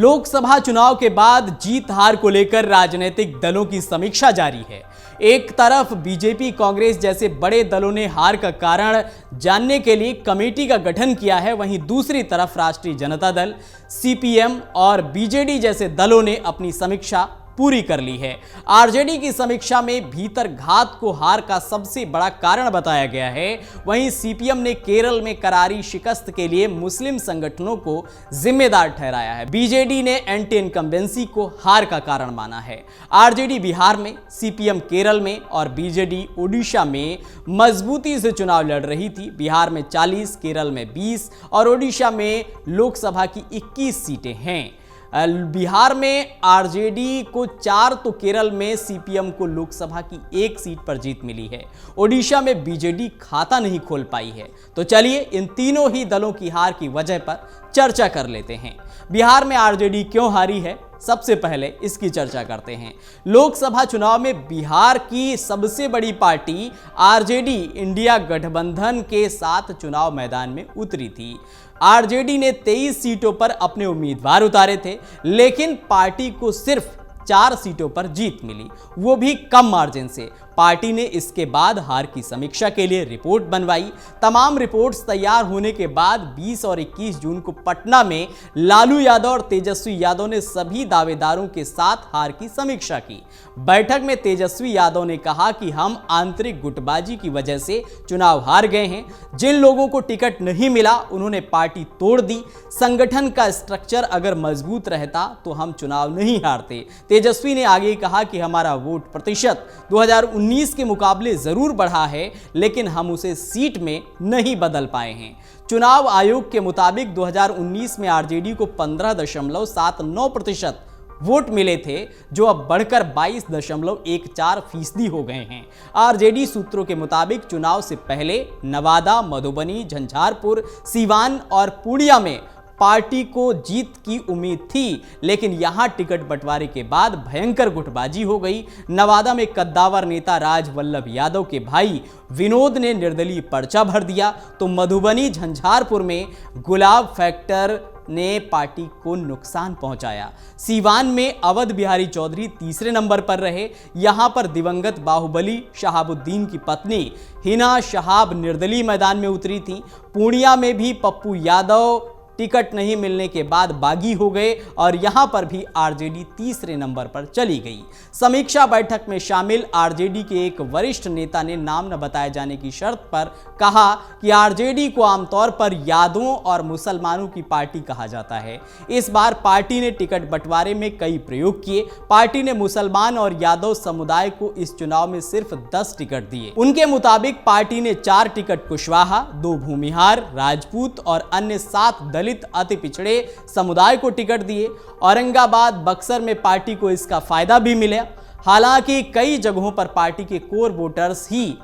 लोकसभा चुनाव के बाद जीत हार को लेकर राजनीतिक दलों की समीक्षा जारी है। एक तरफ बीजेपी, कांग्रेस जैसे बड़े दलों ने हार का कारण जानने के लिए कमेटी का गठन किया है, वहीं दूसरी तरफ राष्ट्रीय जनता दल, सीपीएम और बीजेडी जैसे दलों ने अपनी समीक्षा पूरी कर ली है। आरजेडी की समीक्षा में भीतर घात को हार का सबसे बड़ा कारण बताया गया है। वहीं सीपीएम ने केरल में करारी शिकस्त के लिए मुस्लिम संगठनों को जिम्मेदार ठहराया है। बीजेडी ने एंटी इनकम्बेंसी को हार का कारण माना है। आरजेडी बिहार में, सीपीएम केरल में और बीजेडी ओडिशा में मजबूती से चुनाव लड़ रही थी। बिहार में 40, केरल में 20 और ओडिशा में लोकसभा की 21 सीटें हैं। बिहार में आरजेडी को 4 तो केरल में सीपीएम को लोकसभा की 1 सीट पर जीत मिली है। ओडिशा में बीजेडी खाता नहीं खोल पाई है। तो चलिए इन तीनों ही दलों की हार की वजह पर चर्चा कर लेते हैं। बिहार में आरजेडी क्यों हारी है, सबसे पहले इसकी चर्चा करते हैं। लोकसभा चुनाव में बिहार की सबसे बड़ी पार्टी आरजेडी इंडिया गठबंधन के साथ चुनाव मैदान में उतरी थी। आरजेडी ने 23 सीटों पर अपने उम्मीदवार उतारे थे, लेकिन पार्टी को सिर्फ 4 सीटों पर जीत मिली, वो भी कम मार्जिन से। पार्टी ने इसके बाद हार की समीक्षा के लिए रिपोर्ट बनवाई। तमाम रिपोर्ट्स तैयार होने के बाद 20 और 21 जून को पटना में लालू यादव और तेजस्वी यादव ने सभी दावेदारों के साथ हार की समीक्षा की। बैठक में तेजस्वी यादव ने कहा कि हम आंतरिक गुटबाजी की वजह से चुनाव हार गए हैं। जिन लोगों को टिकट नहीं मिला उन्होंने पार्टी तोड़ दी। संगठन का स्ट्रक्चर अगर मजबूत रहता तो हम चुनाव नहीं हारते। तेजस्वी ने आगे कहा कि हमारा वोट प्रतिशत 2019 के मुकाबले जरूर बढ़ा है, लेकिन हम उसे सीट में नहीं बदल पाए हैं। चुनाव आयोग के मुताबिक 2019 में आरजेडी को 15.79% वोट मिले थे, जो अब बढ़कर 22.14% हो गए हैं। आरजेडी सूत्रों के मुताबिक चुनाव से पहले नवादा, मधुबनी, झंझारपुर, सीवान और पूर्णिया में पार्टी को जीत की उम्मीद थी, लेकिन यहां टिकट बंटवारे के बाद भयंकर गुटबाजी हो गई। नवादा में कद्दावर नेता राज वल्लभ यादव के भाई विनोद ने निर्दलीय पर्चा भर दिया, तो मधुबनी, झंझारपुर में गुलाब फैक्टर ने पार्टी को नुकसान पहुंचाया। सीवान में अवध बिहारी चौधरी तीसरे नंबर पर रहे। यहां पर दिवंगत बाहुबली शहाबुद्दीन की पत्नी हिना शहाब निर्दलीय मैदान में उतरी थी। पूर्णिया में भी पप्पू यादव टिकट नहीं मिलने के बाद बागी हो गए और यहां पर भी आरजेडी तीसरे नंबर पर चली गई। समीक्षा बैठक में शामिल आरजेडी के एक वरिष्ठ नेता ने नाम न बताए जाने की शर्त पर कहा कि आरजेडी को आमतौर पर यादवों और मुसलमानों की पार्टी कहा जाता है। इस बार पार्टी ने टिकट बंटवारे में कई प्रयोग किए। पार्टी ने मुसलमान और यादव समुदाय को इस चुनाव में सिर्फ 10 टिकट दिए। उनके मुताबिक पार्टी ने 4 टिकट कुशवाहा, 2 भूमिहार, राजपूत और अन्य 7 दलित अति पिछड़े समुदाय को टिकट दिए। औरंगाबाद, बक्सर में पार्टी को इसका फायदा भी मिला। हालांकि कई जगहों पर पार्टी के कोर वोटर्स ही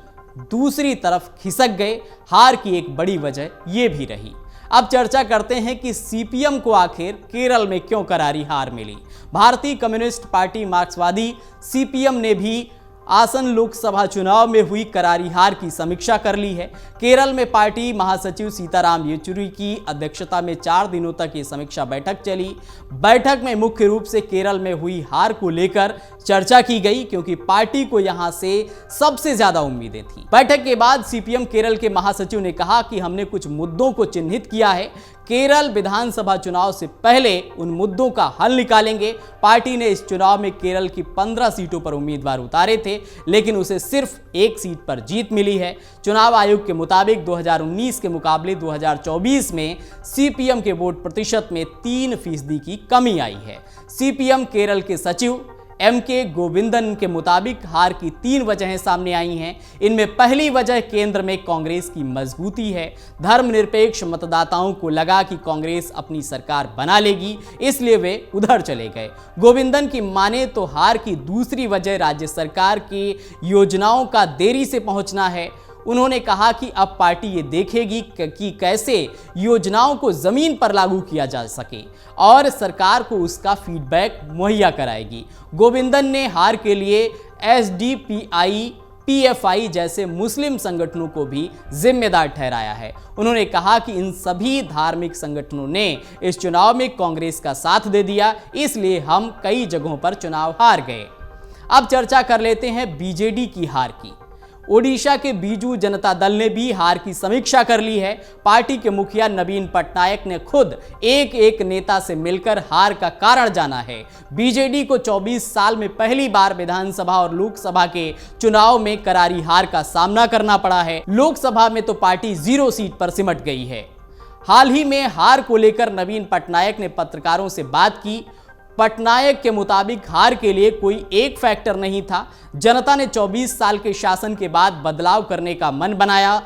दूसरी तरफ खिसक गए। हार की एक बड़ी वजह यह भी रही। अब चर्चा करते हैं कि सीपीएम को आखिर केरल में क्यों करारी हार मिली। भारतीय कम्युनिस्ट पार्टी मार्क्सवादी सीपीएम ने भी आसन लोकसभा चुनाव में हुई करारी हार की समीक्षा कर ली है। केरल में पार्टी महासचिव सीताराम येचुरी की अध्यक्षता में 4 दिनों तक ये समीक्षा बैठक चली। बैठक में मुख्य रूप से केरल में हुई हार को लेकर चर्चा की गई, क्योंकि पार्टी को यहां से सबसे ज्यादा उम्मीदें थी। बैठक के बाद सीपीएम केरल के महासचिव ने कहा कि हमने कुछ मुद्दों को चिन्हित किया है। केरल विधानसभा चुनाव से पहले उन मुद्दों का हल निकालेंगे। पार्टी ने इस चुनाव में केरल की 15 सीटों पर उम्मीदवार उतारे थे, लेकिन उसे सिर्फ 1 सीट पर जीत मिली है। चुनाव आयोग के मुताबिक 2019 के मुकाबले 2024 में सीपीएम के वोट प्रतिशत में 3% की कमी आई है। सीपीएम केरल के सचिव एमके गोविंदन के मुताबिक हार की 3 वजहें सामने आई हैं। इनमें पहली वजह केंद्र में कांग्रेस की मजबूती है। धर्मनिरपेक्ष मतदाताओं को लगा कि कांग्रेस अपनी सरकार बना लेगी, इसलिए वे उधर चले गए। गोविंदन की माने तो हार की दूसरी वजह राज्य सरकार की योजनाओं का देरी से पहुंचना है। उन्होंने कहा कि अब पार्टी ये देखेगी कि कैसे योजनाओं को जमीन पर लागू किया जा सके और सरकार को उसका फीडबैक मुहैया कराएगी। गोविंदन ने हार के लिए एसडीपीआई PFI जैसे मुस्लिम संगठनों को भी जिम्मेदार ठहराया है। उन्होंने कहा कि इन सभी धार्मिक संगठनों ने इस चुनाव में कांग्रेस का साथ दे दिया, इसलिए हम कई जगहों पर चुनाव हार गए। अब चर्चा कर लेते हैं बीजेडी की हार की। ओडिशा के बीजू जनता दल ने भी हार की समीक्षा कर ली है। पार्टी के मुखिया नवीन पटनायक ने खुद एक एक नेता से मिलकर हार का कारण जाना है। बीजेडी को 24 साल में पहली बार विधानसभा और लोकसभा के चुनाव में करारी हार का सामना करना पड़ा है। लोकसभा में तो पार्टी 0 सीट पर सिमट गई है। हाल ही में हार को लेकर नवीन पटनायक ने पत्रकारों से बात की। पटनायक के मुताबिक हार के लिए कोई एक फैक्टर नहीं था। जनता ने 24 साल के शासन के बाद बदलाव करने का मन बनाया।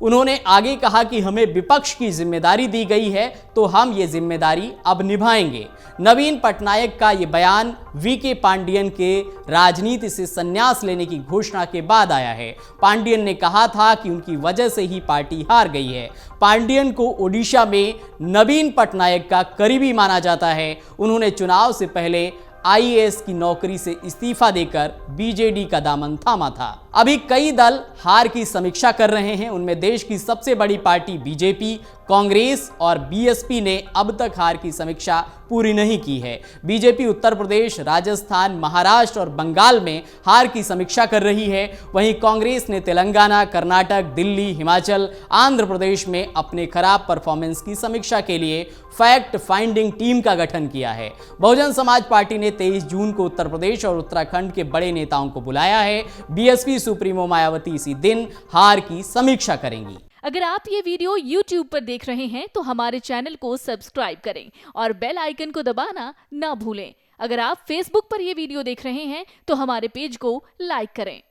उन्होंने आगे कहा कि हमें विपक्ष की जिम्मेदारी दी गई है, तो हम ये जिम्मेदारी अब निभाएंगे। नवीन पटनायक का ये बयान वीके पांडियन के राजनीति से संन्यास लेने की घोषणा के बाद आया है। पांडियन ने कहा था कि उनकी वजह से ही पार्टी हार गई है। पांडियन को ओडिशा में नवीन पटनायक का करीबी माना जाता है। उन्होंने चुनाव से पहले IAS की नौकरी से इस्तीफा देकर बीजेडी का दामन थामा था। अभी कई दल हार की समीक्षा कर रहे हैं। उनमें देश की सबसे बड़ी पार्टी बीजेपी, कांग्रेस और BSP ने अब तक हार की समीक्षा पूरी नहीं की है। बीजेपी उत्तर प्रदेश, राजस्थान, महाराष्ट्र और बंगाल में हार की समीक्षा कर रही है। वहीं कांग्रेस ने तेलंगाना, कर्नाटक, दिल्ली, हिमाचल, आंध्र प्रदेश में अपने खराब परफॉर्मेंस की समीक्षा के लिए फैक्ट फाइंडिंग टीम का गठन किया है। बहुजन समाज पार्टी ने 23 जून को उत्तर प्रदेश और उत्तराखंड के बड़े नेताओं को बुलाया है। BSP सुप्रीमो मायावती इसी दिन हार की समीक्षा करेंगी। अगर आप ये वीडियो YouTube पर देख रहे हैं तो हमारे चैनल को सब्सक्राइब करें और बेल आइकन को दबाना ना भूलें। अगर आप Facebook पर ये वीडियो देख रहे हैं तो हमारे पेज को लाइक करें।